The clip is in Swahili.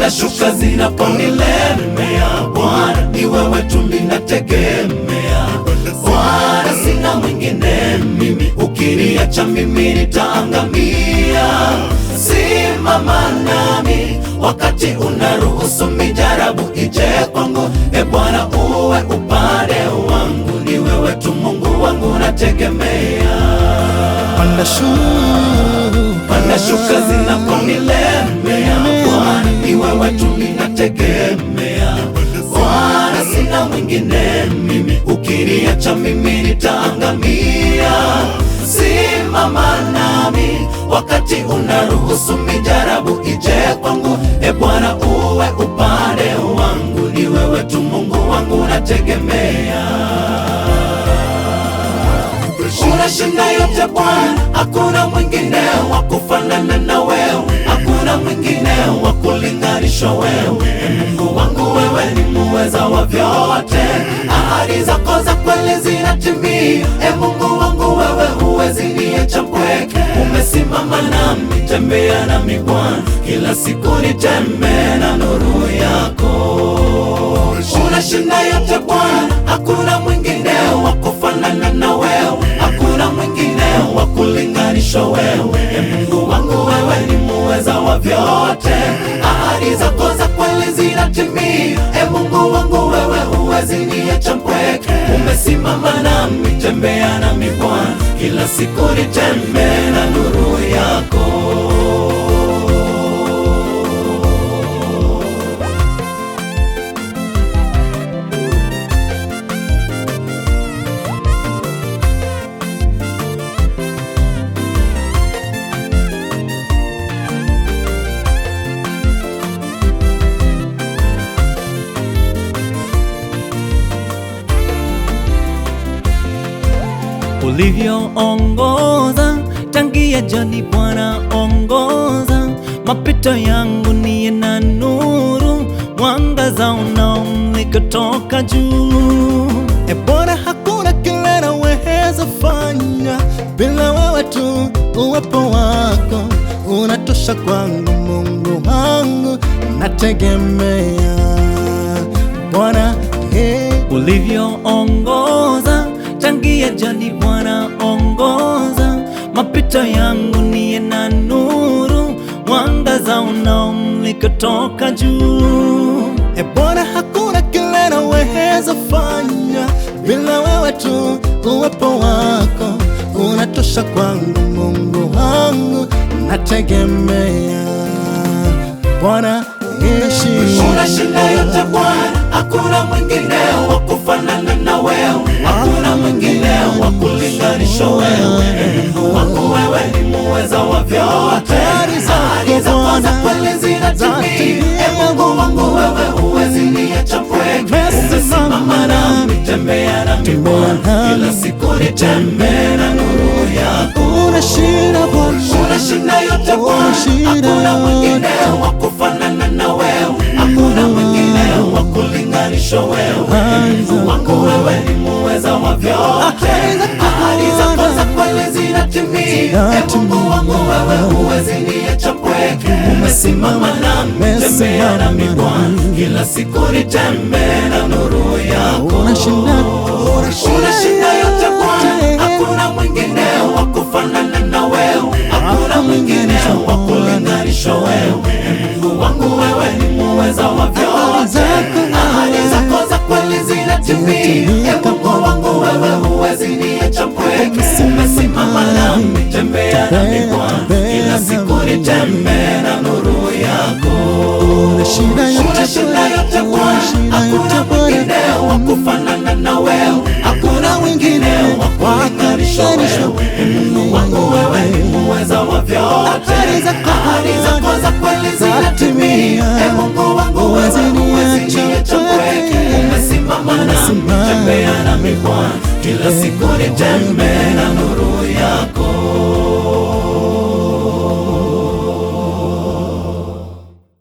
panda shuka zinaponilemea, Bwana ni wewe tu ninategemea. Bwana sina mwingine mimi, ukiniacha mimi nitaangamia. Simama nami wakati unaruhusu mijaribu ije kwangu, e Bwana uwe upande wangu, ni wewe tu Mungu wangu nategemea. Panda shuka zinaponilemea, Bwana ni wewe tu ninategemea. Bwana sina mwingine mimi, ukiniacha mimi nitaangamia. Simama nami wakati unaruhusu mijaribu ije kwangu, e Bwana uwe upande wangu, ni wewe tu Mungu wangu nategemea. Unashinda yote Bwana, hakuna mwingine wa kufanana na wewe, hakuna mwingine wa kulinganishwa wewe. Mungu wangu wewe ni muweza wa vyote, ahadi zako za kweli zinatimia. E Mungu wangu wewe huwezi niacha mpweke, umesimama nami, tembea nami Bwana, kila siku nitembee na nuru yako. Unashinda yote Bwana, hakuna mwingine wa kufanana na wewe, hakuna mwingine wa kulinganishwa wewe. E Mungu wangu wewe ni muweza wa vyote, ahadi zako za kweli zinatimia. E Mungu wangu wewe huwezi niacha mpweke, umesimama nami, tembea nami Bwana, kila siku nitembee na nuru yako. Ulivyoongoza tangia jadi Bwana, ongoza mapito yangu, niye na nuru, mwangaza unaomulika toka juu. E Bwana, hakuna kile naweza fanya bila wewe tu, uwepo wako unatosha kwangu. Mungu wangu nategemea Bwana. Ulivyoongoza tangia jadi Bwana, ongoza mapito yangu, niye na nuru, mwangaza unaomulika toka juu. E Bwana, hakuna kile naweza fanya bila wewe tu, uwepo wako unatosha kwangu. Mungu wangu nategemea Bwana. Unashinda yote Bwana, hakuna mwingine wa kufanana na wewe, hakuna mwingine wa kulinganishwa wewe. Mungu wangu wewe ni muweza wa vyote, ahadi zako za kweli zinatimia. E Mungu wangu wewe huwezi niacha mpweke, umesimama nami, tembea nami Bwana, kila siku nitembee na nuru yako. Unashinda yote Bwana, hakuna mwingine wa kufanana na wewe, hakuna mwingine wa kulinganishwa wewe. Mungu wangu wewe ni muweza wa vyote, ahadi zako za kweli zinatimia. E Mungu wangu wewe huwezi niacha mpweke, umesimama nami, tembea nami Bwana, kila siku nitembee na nuru yako. Unashinda yote Bwana, hakuna mwingine wa kufanana na wewe, hakuna mwingine wa kulinganishwa wewe. Mungu wangu wewe ni muweza wa vyote, ahadi zako za kweli zinatimia. E Mungu wangu wewe huwezi niacha mpweke, umesimama nami, tembea nami Bwana, kila siku nitembee na nuru yako. Unashinda yote Bwana, hakuna mwingine wa kufanana na wewe, hakuna mwingine wa kulinganishwa wewe. Mungu wangu wewe ni muweza wa vyote, ahadi zako za kweli zinatimia. E Mungu wangu wewe huwezi niacha mpweke, umesimama nami, tembea nami Bwana, kila siku nitembee na nuru yako.